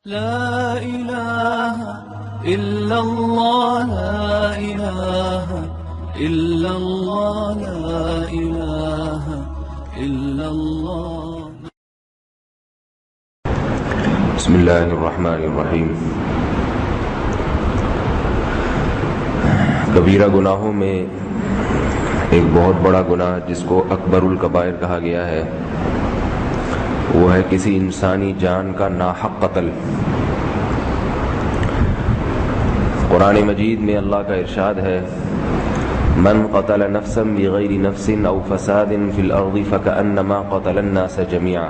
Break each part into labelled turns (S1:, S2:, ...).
S1: لا إله إلا الله لا إله إلا الله لا إله إلا الله.
S2: بسم اللہ الرحمن الرحیم. کبیرہ گناہوں میں ایک بہت بڑا گناہ جس کو اکبر الکبائر کہا گیا ہے وہ ہے کسی انسانی جان کا ناحق قتل. قرآن مجید میں اللہ کا ارشاد ہے من قتل نفسا بغیر نفس او فساد فی الارض فکأنما قتل الناس جميعا.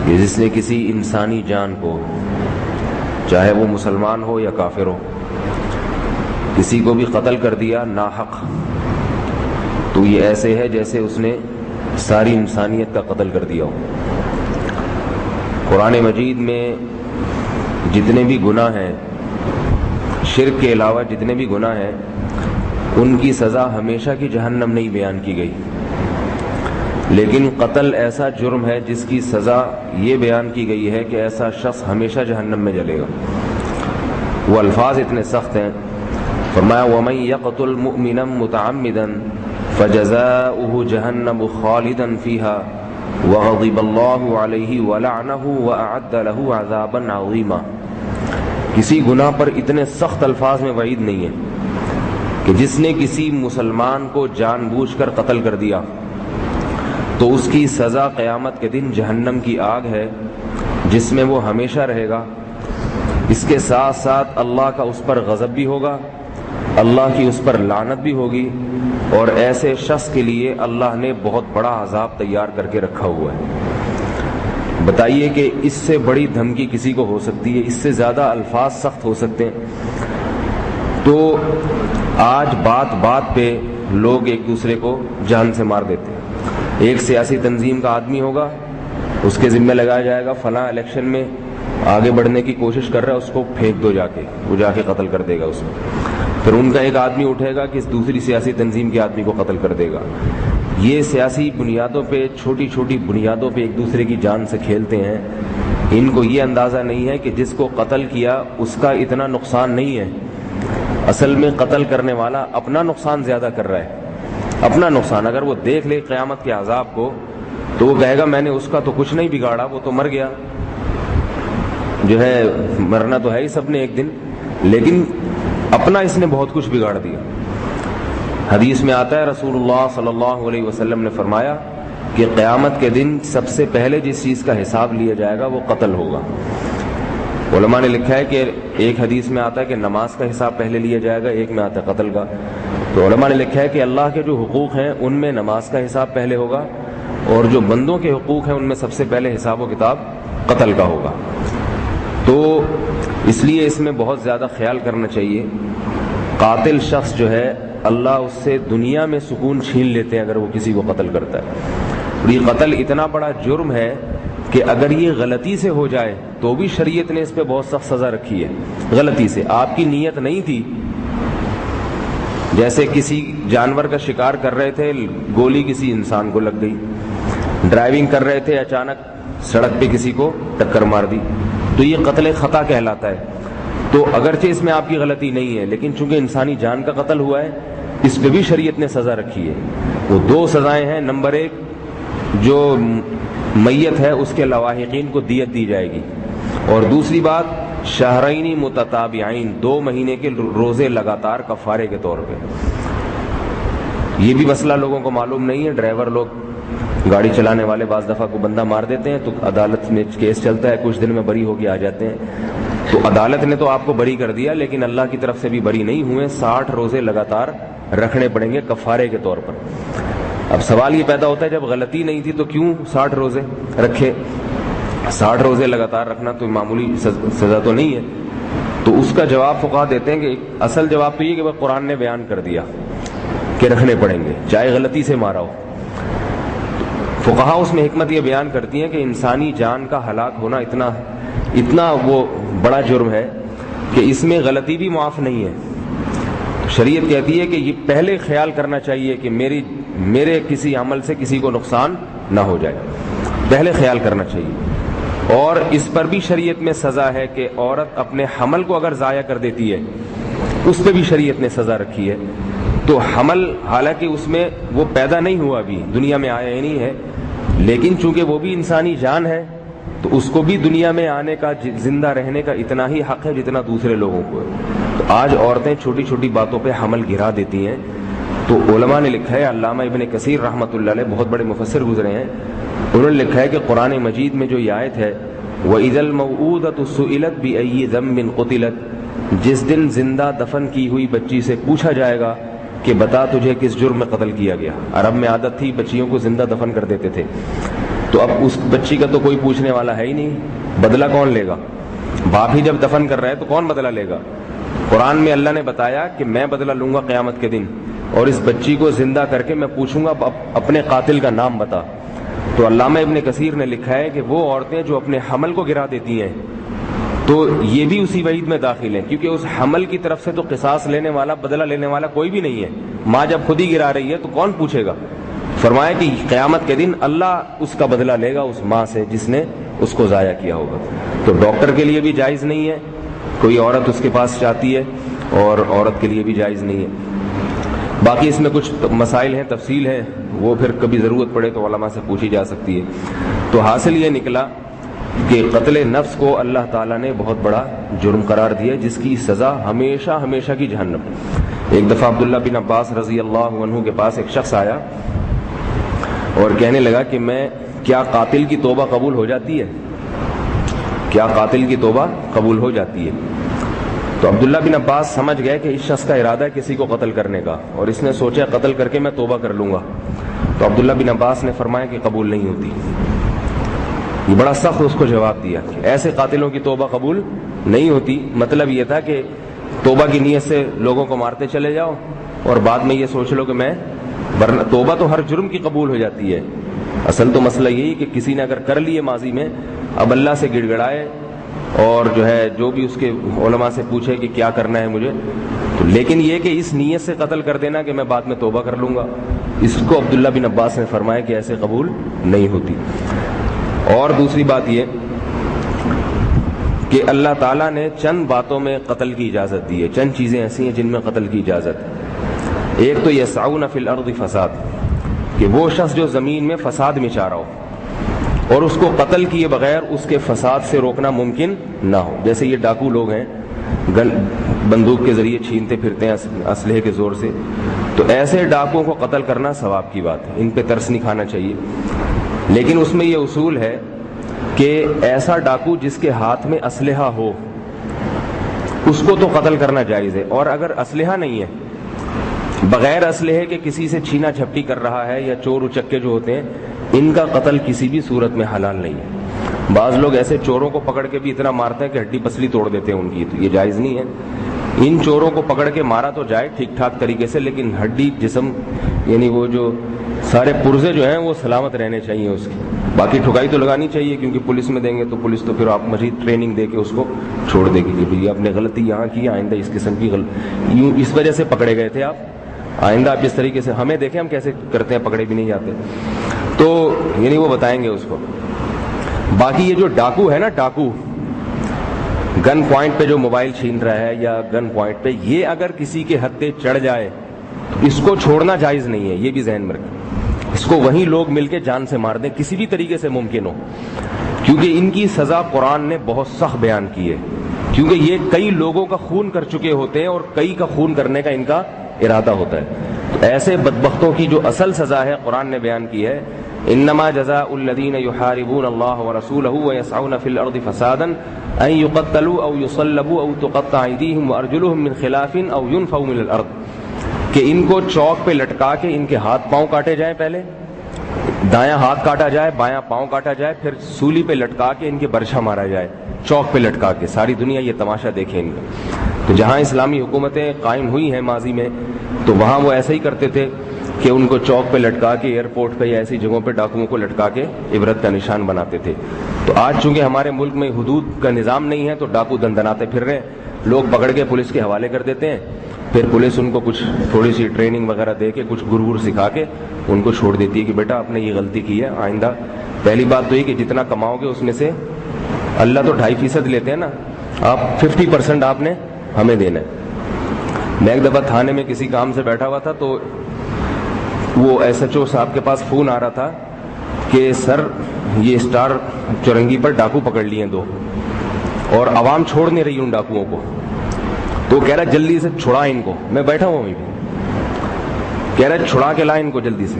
S2: کہ جس نے کسی انسانی جان کو، چاہے وہ مسلمان ہو یا کافر ہو، کسی کو بھی قتل کر دیا ناحق، تو یہ ایسے ہے جیسے اس نے ساری انسانیت کا قتل کر دیا ہو. قرآن مجید میں جتنے بھی گناہ ہیں، شرک کے علاوہ جتنے بھی گناہ ہیں، ان کی سزا ہمیشہ کی جہنم نہیں بیان کی گئی، لیکن قتل ایسا جرم ہے جس کی سزا یہ بیان کی گئی ہے کہ ایسا شخص ہمیشہ جہنم میں جلے گا. وہ الفاظ اتنے سخت ہیں. فرمایا وَمَن يَقْتُلْ مُؤْمِنًا مُتَعَمِّدًا فَجَزَاؤُهُ جَهَنَّمُ خَالِدًا فِيهَا وَغَضِبَ اللَّهُ عَلَيْهِ وَلَعْنَهُ وَأَعَدَّ لَهُ عَذَابًا عَظِيمًا. کسی گناہ پر اتنے سخت الفاظ میں وعید نہیں ہے کہ جس نے کسی مسلمان کو جان بوجھ کر قتل کر دیا تو اس کی سزا قیامت کے دن جہنم کی آگ ہے جس میں وہ ہمیشہ رہے گا. اس کے ساتھ ساتھ اللہ کا اس پر غضب بھی ہوگا، اللہ کی اس پر لعنت بھی ہوگی، اور ایسے شخص کے لیے اللہ نے بہت بڑا عذاب تیار کر کے رکھا ہوا ہے. بتائیے کہ اس سے بڑی دھمکی کسی کو ہو سکتی ہے؟ اس سے زیادہ الفاظ سخت ہو سکتے ہیں؟ تو آج بات بات پہ لوگ ایک دوسرے کو جان سے مار دیتے ہیں. ایک سیاسی تنظیم کا آدمی ہوگا، اس کے ذمہ لگایا جائے گا فلاں الیکشن میں آگے بڑھنے کی کوشش کر رہا ہے، اس کو پھینک دو، وہ جا کے قتل کر دے گا اس کو. پھر ان کا ایک آدمی اٹھے گا کہ دوسری سیاسی تنظیم کے آدمی کو قتل کر دے گا. یہ سیاسی بنیادوں پہ، چھوٹی چھوٹی بنیادوں پہ ایک دوسرے کی جان سے کھیلتے ہیں. ان کو یہ اندازہ نہیں ہے کہ جس کو قتل کیا اس کا اتنا نقصان نہیں ہے. اصل میں قتل کرنے والا اپنا نقصان زیادہ کر رہا ہے، اپنا نقصان. اگر وہ دیکھ لے قیامت کے عذاب کو تو وہ کہے گا میں نے اس کا تو کچھ نہیں بگاڑا، وہ تو مر گیا. جو ہے مرنا تو ہے ہی سب نے ایک دن، لیکن اپنا اس نے بہت کچھ بگاڑ دیا. حدیث میں آتا ہے رسول اللہ صلی اللہ علیہ وسلم نے فرمایا کہ قیامت کے دن سب سے پہلے جس چیز کا حساب لیا جائے گا وہ قتل ہوگا. علماء نے لکھا ہے کہ ایک حدیث میں آتا ہے کہ نماز کا حساب پہلے لیا جائے گا، ایک میں آتا ہے قتل کا. تو علماء نے لکھا ہے کہ اللہ کے جو حقوق ہیں ان میں نماز کا حساب پہلے ہوگا، اور جو بندوں کے حقوق ہیں ان میں سب سے پہلے حساب و کتاب قتل کا ہوگا. تو اس لیے اس میں بہت زیادہ خیال کرنا چاہیے. قاتل شخص جو ہے اللہ اس سے دنیا میں سکون چھین لیتے ہیں اگر وہ کسی کو قتل کرتا ہے. اور یہ قتل اتنا بڑا جرم ہے کہ اگر یہ غلطی سے ہو جائے تو بھی شریعت نے اس پہ بہت سخت سزا رکھی ہے. غلطی سے، آپ کی نیت نہیں تھی، جیسے کسی جانور کا شکار کر رہے تھے، گولی کسی انسان کو لگ گئی، ڈرائیونگ کر رہے تھے، اچانک سڑک پہ کسی کو ٹکر مار دی، تو یہ قتل خطا کہلاتا ہے. تو اگرچہ اس میں آپ کی غلطی نہیں ہے، لیکن چونکہ انسانی جان کا قتل ہوا ہے اس پہ بھی شریعت نے سزا رکھی ہے. وہ دو سزائیں ہیں. نمبر ایک، جو میت ہے اس کے لواحقین کو دیت دی جائے گی، اور دوسری بات شہرین متتابعین، 2 مہینے کے روزے لگاتار کفارے کے طور پہ. یہ بھی مسئلہ لوگوں کو معلوم نہیں ہے. ڈرائیور لوگ، گاڑی چلانے والے بعض دفعہ کو بندہ مار دیتے ہیں تو عدالت میں کیس چلتا ہے، کچھ دن میں بری ہو کے آ جاتے ہیں. تو عدالت نے تو آپ کو بری کر دیا، لیکن اللہ کی طرف سے بھی بری نہیں ہوئے. 60 روزے لگاتار رکھنے پڑیں گے کفارے کے طور پر. اب سوال یہ پیدا ہوتا ہے جب غلطی نہیں تھی تو کیوں 60 روزے رکھے؟ 60 روزے لگاتار رکھنا تو معمولی سزا تو نہیں ہے. تو اس کا جواب فقہا دیتے ہیں کہ اصل جواب تو یہ کہ وہ قرآن نے بیان کر دیا کہ رکھنے پڑیں گے چاہے غلطی سے مارا ہو. فقہا اس میں حکمت یہ بیان کرتی ہیں کہ انسانی جان کا ہلاک ہونا اتنا وہ بڑا جرم ہے کہ اس میں غلطی بھی معاف نہیں ہے. شریعت کہتی ہے کہ یہ پہلے خیال کرنا چاہیے کہ میرے کسی عمل سے کسی کو نقصان نہ ہو جائے، پہلے خیال کرنا چاہیے. اور اس پر بھی شریعت میں سزا ہے کہ عورت اپنے حمل کو اگر ضائع کر دیتی ہے اس پہ بھی شریعت نے سزا رکھی ہے. تو حمل حالانکہ اس میں وہ پیدا نہیں ہوا، ابھی دنیا میں آیا ہی نہیں ہے، لیکن چونکہ وہ بھی انسانی جان ہے تو اس کو بھی دنیا میں آنے کا، زندہ رہنے کا اتنا ہی حق ہے جتنا دوسرے لوگوں کو ہے. تو آج عورتیں چھوٹی چھوٹی باتوں پہ حمل گرا دیتی ہیں. تو علماء نے لکھا ہے، علامہ ابن کثیر رحمۃ اللہ علیہ بہت بڑے مفسر گزرے ہیں، انہوں نے لکھا ہے کہ قرآن مجید میں جو یہ آیت ہے وَإِذَا الْمَوْءُودَةُ سُئِلَتْ بِأَيِّ ذَنبٍ قُتِلَتْ، جس دن زندہ دفن کی ہوئی بچی سے پوچھا جائے گا کہ بتا تجھے کس جرم میں قتل کیا گیا. عرب میں عادت تھی بچیوں کو زندہ دفن کر دیتے تھے، تو اب اس بچی کا تو کوئی پوچھنے والا ہے ہی نہیں، بدلہ کون لے گا؟ باپ ہی جب دفن کر رہا ہے تو کون بدلہ لے گا؟ قرآن میں اللہ نے بتایا کہ میں بدلہ لوں گا قیامت کے دن، اور اس بچی کو زندہ کر کے میں پوچھوں گا اپنے قاتل کا نام بتا. تو علامہ ابن کثیر نے لکھا ہے کہ وہ عورتیں جو اپنے حمل کو گرا دیتی ہیں تو یہ بھی اسی وعید میں داخل ہیں، کیونکہ اس حمل کی طرف سے تو قصاص لینے والا، بدلہ لینے والا کوئی بھی نہیں ہے. ماں جب خود ہی گرا رہی ہے تو کون پوچھے گا؟ فرمایا کہ قیامت کے دن اللہ اس کا بدلہ لے گا اس ماں سے جس نے اس کو ضائع کیا ہوگا. تو ڈاکٹر کے لیے بھی جائز نہیں ہے، کوئی عورت اس کے پاس جاتی ہے، اور عورت کے لیے بھی جائز نہیں ہے. باقی اس میں کچھ مسائل ہیں، تفصیل ہے، وہ پھر کبھی ضرورت پڑے تو علماء سے پوچھی جا سکتی ہے. تو حاصل یہ نکلا کہ قتل نفس کو اللہ تعالیٰ نے بہت بڑا جرم قرار دیا، جس کی سزا ہمیشہ ہمیشہ کی جہنم. ایک دفعہ عبداللہ بن عباس رضی اللہ عنہ کے پاس ایک شخص آیا اور کہنے لگا کہ کیا قاتل کی توبہ قبول ہو جاتی ہے؟ کیا قاتل کی توبہ قبول ہو جاتی ہے؟ تو عبداللہ بن عباس سمجھ گئے کہ اس شخص کا ارادہ ہے کسی کو قتل کرنے کا، اور اس نے سوچا قتل کر کے میں توبہ کر لوں گا. تو عبداللہ بن عباس نے فرمایا کہ قبول نہیں ہوتی. یہ بڑا سخت اس کو جواب دیا کہ ایسے قاتلوں کی توبہ قبول نہیں ہوتی. مطلب یہ تھا کہ توبہ کی نیت سے لوگوں کو مارتے چلے جاؤ اور بعد میں یہ سوچ لو کہ توبہ تو ہر جرم کی قبول ہو جاتی ہے. اصل تو مسئلہ یہی کہ کسی نے اگر کر لیے ماضی میں، اب اللہ سے گڑ گڑائے اور جو بھی اس کے علماء سے پوچھے کہ کیا کرنا ہے مجھے، تو لیکن یہ کہ اس نیت سے قتل کر دینا کہ میں بعد میں توبہ کر لوں گا، اس کو عبداللہ بن عباس نے فرمایا کہ ایسے قبول نہیں ہوتی. اور دوسری بات یہ کہ اللہ تعالیٰ نے چند باتوں میں قتل کی اجازت دی ہے، چند چیزیں ایسی ہیں جن میں قتل کی اجازت ہے. ایک تو یسعون فی الارض فساد، کہ وہ شخص جو زمین میں فساد مچا رہا ہو اور اس کو قتل کیے بغیر اس کے فساد سے روکنا ممکن نہ ہو. جیسے یہ ڈاکو لوگ ہیں، بندوق کے ذریعے چھینتے پھرتے ہیں اسلحے کے زور سے، تو ایسے ڈاکوؤں کو قتل کرنا ثواب کی بات ہے، ان پہ ترس نہیں کھانا چاہیے. لیکن اس میں یہ اصول ہے کہ ایسا ڈاکو جس کے ہاتھ میں اسلحہ ہو اس کو تو قتل کرنا جائز ہے، اور اگر اسلحہ نہیں ہے، بغیر اسلحے کے کسی سے چھینا جھپٹی کر رہا ہے یا چور اچکے جو ہوتے ہیں، ان کا قتل کسی بھی صورت میں حلال نہیں ہے. بعض لوگ ایسے چوروں کو پکڑ کے بھی اتنا مارتے ہیں کہ ہڈی پسلی توڑ دیتے ہیں ان کی، تو یہ جائز نہیں ہے. ان چوروں کو پکڑ کے مارا تو جائے ٹھیک ٹھاک طریقے سے، لیکن ہڈی، جسم، یعنی وہ جو سارے پرزے جو ہیں وہ سلامت رہنے چاہیے اس کی. باقی ٹھکائی تو لگانی چاہیے، کیونکہ پولیس میں دیں گے تو پولیس تو پھر آپ مزید ٹریننگ دے کے اس کو چھوڑ دے گی کہ بھئی آپ نے غلطی یہاں کی، آئندہ اس قسم کی یوں اس وجہ سے پکڑے گئے تھے آپ، آئندہ آپ اس طریقے سے ہمیں دیکھیں ہم کیسے کرتے ہیں، پکڑے بھی نہیں جاتے. تو یعنی وہ بتائیں گے اس کو. باقی یہ جو ڈاکو ہے نا، ڈاکو گن پوائنٹ پہ جو موبائل چھین رہا ہے یا گن پوائنٹ پہ، یہ اگر کسی کے ہتھے چڑھ جائے تو اس کو چھوڑنا جائز نہیں ہے، یہ بھی ذہن میں رکھیں. اس کو وہیں لوگ مل کے جان سے مار دیں کسی بھی طریقے سے ممکن ہو، کیونکہ ان کی سزا قرآن نے بہت سخت بیان کی ہے، کیونکہ یہ کئی لوگوں کا خون کر چکے ہوتے ہیں اور کئی کا خون کرنے کا ان کا ارادہ ہوتا ہے. تو ایسے بدبختوں کی جو اصل سزا ہے قرآن نے بیان کی ہے، انما جزاء الذین یحاربون اللہ ورسولہ ویسعون فی الارض فسادا ان یقتلوا او یصلبوا او تقطع ایدیہم وارجلہم من خلاف او ینفوا من الارض، کہ ان کو چوک پہ لٹکا کے ان کے ہاتھ پاؤں کاٹے جائیں، پہلے دایاں ہاتھ کاٹا جائے، بایاں پاؤں کاٹا جائے، پھر سولی پہ لٹکا کے ان کے برچھا مارا جائے، چوک پہ لٹکا کے. ساری دنیا یہ تماشا دیکھے ان کا. تو جہاں اسلامی حکومتیں قائم ہوئی ہیں ماضی میں، تو وہاں وہ ایسا ہی کرتے تھے کہ ان کو چوک پہ لٹکا کے، ایئرپورٹ پہ یا ایسی جگہوں پہ ڈاکوؤں کو لٹکا کے عبرت کا نشان بناتے تھے. تو آج چونکہ ہمارے ملک میں حدود کا نظام نہیں ہے تو ڈاکو دندناتے پھر رہے ہیں، لوگ پکڑ کے پولیس کے حوالے کر دیتے ہیں، پھر پولیس ان کو کچھ تھوڑی سی ٹریننگ وغیرہ دے کے کچھ گر سکھا کے ان کو چھوڑ دیتی ہے کہ بیٹا آپ نے یہ غلطی کی ہے، آئندہ پہلی بات تو یہ کہ جتنا کماؤ گے اس میں سے اللہ تو 2.5% لیتے ہیں نا, آپ 50% آپ نے ہمیں دینا ہے. میں ایک دفعہ تھانے میں کسی کام سے بیٹھا ہوا تھا, تو وہ SHO صاحب کے پاس فون آ رہا تھا کہ سر یہ اسٹار چورنگی پر ڈاکو پکڑ لیے 2 اور عوام چھوڑ نہیں رہی ان ڈاکوؤں کو. تو کہہ رہا جلدی سے چھڑا ان کو. میں بیٹھا ہوں وہیں پہ, کہہ رہا چھڑا کے لائیں ان کو جلدی سے.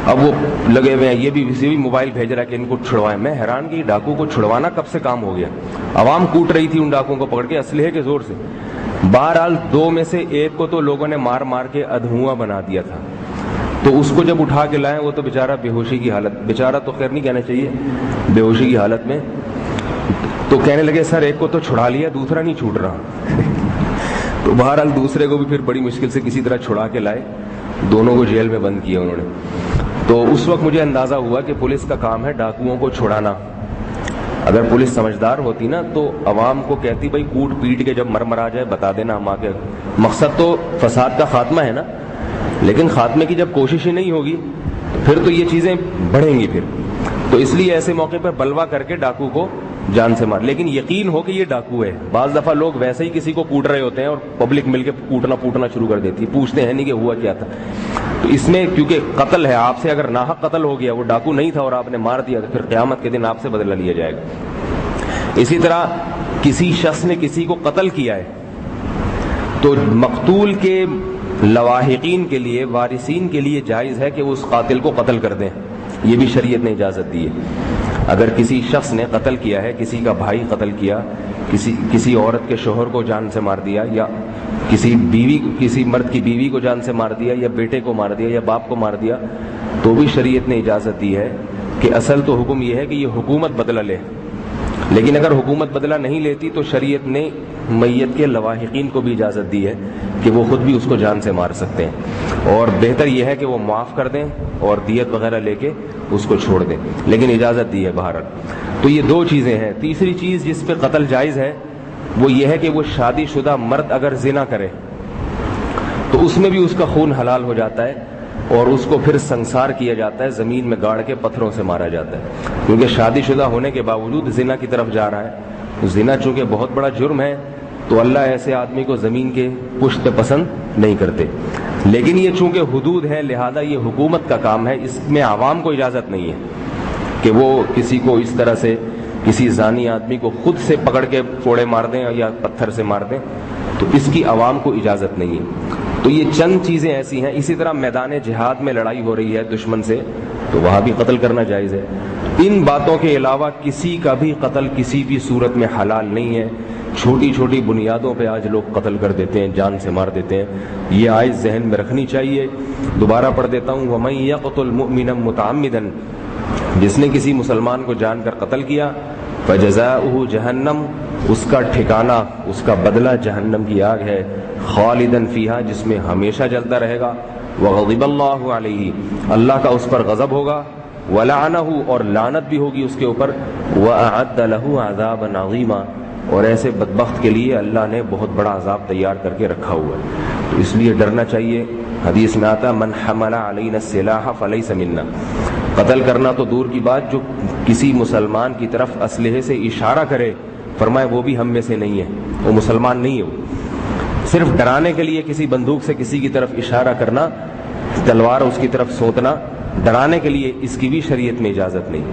S2: اب وہ لگے ہوئے ہیں, یہ بھی موبائل بھیج رہا ہے کہ ان کو چھڑوائیں. میں حیران کہ ڈاکو کو چھڑوانا کب سے کام ہو گیا. عوام کوٹ رہی تھی ان ڈاکوؤں کو پکڑ کے اسلحے کے زور سے. بہرحال 2 میں سے 1 کو تو لوگوں نے مار مار کے ادھواں بنا دیا تھا. تو اس کو جب اٹھا کے لائیں, وہ تو بیچارہ بے ہوشی کی حالت, بیچارہ تو خیر نہیں کہنا چاہیے, بے ہوشی کی حالت میں. تو کہنے لگے سر ایک کو تو چھڑا لیا, دوسرا نہیں چھوٹ رہا. تو بہرحال دوسرے کو بھی پھر بڑی مشکل سے کسی طرح چھڑا کے لائے, دونوں کو جیل میں بند کیا انہوں نے. تو اس وقت مجھے اندازہ ہوا کہ پولیس کا کام ہے ڈاکوؤں کو چھڑانا. اگر پولیس سمجھدار ہوتی نا تو عوام کو کہتی بھائی کوٹ پیٹ کے جب مر آ جائے بتا دینا ہم آ کے. مقصد تو فساد کا خاتمہ ہے نا, لیکن خاتمے کی جب کوشش ہی نہیں ہوگی پھر تو یہ چیزیں بڑھیں گی پھر. تو اس لیے ایسے موقع پر بلوا کر کے ڈاکو کو جان سے مار. لیکن یقین ہو کہ یہ ڈاکو ہے. بعض دفعہ لوگ ویسے ہی کسی کو کوٹ رہے ہوتے ہیں اور پبلک مل کے کوٹنا پوٹنا شروع کر دیتی ہے, پوچھتے ہیں نہیں کہ ہوا کیا تھا. تو اس میں کیونکہ قتل ہے, آپ سے اگر ناحق قتل ہو گیا, وہ ڈاکو نہیں تھا اور آپ نے مار دیا, تو پھر قیامت کے دن آپ سے بدلہ لیا جائے گا. اسی طرح کسی شخص نے کسی کو قتل کیا ہے تو مقتول کے لواحقین کے لیے, وارثین کے لیے جائز ہے کہ وہ اس قاتل کو قتل کر دیں. یہ بھی شریعت نے اجازت دی ہے. اگر کسی شخص نے قتل کیا ہے, کسی کا بھائی قتل کیا, کسی عورت کے شوہر کو جان سے مار دیا, یا کسی مرد کی بیوی کو جان سے مار دیا, یا بیٹے کو مار دیا, یا باپ کو مار دیا, تو بھی شریعت نے اجازت دی ہے کہ اصل تو حکم یہ ہے کہ یہ حکومت بدلہ لے. لیکن اگر حکومت بدلہ نہیں لیتی تو شریعت نے میت کے لواحقین کو بھی اجازت دی ہے کہ وہ خود بھی اس کو جان سے مار سکتے ہیں, اور بہتر یہ ہے کہ وہ معاف کر دیں اور دیت وغیرہ لے کے اس کو چھوڑ دیں, لیکن اجازت دی ہے بہرحال. تو یہ 2 چیزیں ہیں. تیسری چیز جس پہ قتل جائز ہے وہ یہ ہے کہ وہ شادی شدہ مرد اگر زنا کرے تو اس میں بھی اس کا خون حلال ہو جاتا ہے, اور اس کو پھر سنسار کیا جاتا ہے, زمین میں گاڑ کے پتھروں سے مارا جاتا ہے, کیونکہ شادی شدہ ہونے کے باوجود زنا کی طرف جا رہا ہے. زنا چونکہ بہت بڑا جرم ہے تو اللہ ایسے آدمی کو زمین کے پشت پسند نہیں کرتے. لیکن یہ چونکہ حدود ہے لہذا یہ حکومت کا کام ہے, اس میں عوام کو اجازت نہیں ہے کہ وہ کسی کو اس طرح سے کسی زانی آدمی کو خود سے پکڑ کے کوڑے مار دیں یا پتھر سے مار دیں, تو اس کی عوام کو اجازت نہیں ہے. تو یہ چند چیزیں ایسی ہیں. اسی طرح میدان جہاد میں لڑائی ہو رہی ہے دشمن سے, تو وہاں بھی قتل کرنا جائز ہے. ان باتوں کے علاوہ کسی کا بھی قتل کسی بھی صورت میں حلال نہیں ہے. چھوٹی چھوٹی بنیادوں پہ آج لوگ قتل کر دیتے ہیں, جان سے مار دیتے ہیں. یہ آیت ذہن میں رکھنی چاہیے. دوبارہ پڑھ دیتا ہوں, وَمَن يَقْتُلْ مُؤْمِنًا مُتَعَمِّدًا, جس نے کسی مسلمان کو جان کر قتل کیا, فَجَزَاؤُهُ جَهَنَّمُ, اس کا ٹھکانہ, اس کا بدلہ جہنم کی آگ ہے, خالداً فیہا, جس میں ہمیشہ جلتا رہے گا, وغضب اللہ علیہ, اللہ کا اس پر غضب ہوگا, ولعنہ, اور لعنت بھی ہوگی اس کے اوپر, واعد لہ عذابا عظیما, اور ایسے بدبخت کے لیے اللہ نے بہت بڑا عذاب تیار کر کے رکھا ہوا ہے. تو اس لیے ڈرنا چاہیے. حدیث میں آتا من حمل علینا السلاح فلیس منا, قتل کرنا تو دور کی بات, جو کسی مسلمان کی طرف اسلحے سے اشارہ کرے, فرمائے وہ بھی ہم میں سے نہیں ہے, وہ مسلمان نہیں ہے. وہ صرف ڈرانے کے لیے کسی بندوق سے کسی کی طرف اشارہ کرنا, تلوار اس کی طرف سونتنا, ڈرانے کے لیے, اس کی بھی شریعت میں اجازت نہیں.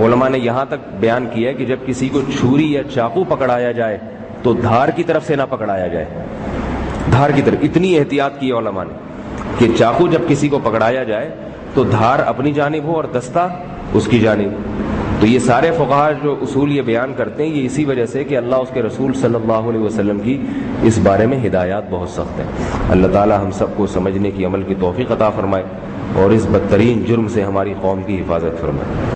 S2: علماء نے یہاں تک بیان کیا ہے کہ جب کسی کو چھری یا چاقو پکڑایا جائے تو دھار کی طرف سے نہ پکڑایا جائے, دھار کی طرف. اتنی احتیاط کی ہے علماء نے کہ چاقو جب کسی کو پکڑایا جائے تو دھار اپنی جانب ہو اور دستہ اس کی جانب. تو یہ سارے فقہا جو اصول یہ بیان کرتے ہیں, یہ اسی وجہ سے کہ اللہ اس کے رسول صلی اللہ علیہ وسلم کی اس بارے میں ہدایات بہت سخت ہیں. اللہ تعالی ہم سب کو سمجھنے کی, عمل کی توفیق عطا فرمائے, اور اس بدترین جرم سے ہماری قوم کی حفاظت فرمائے.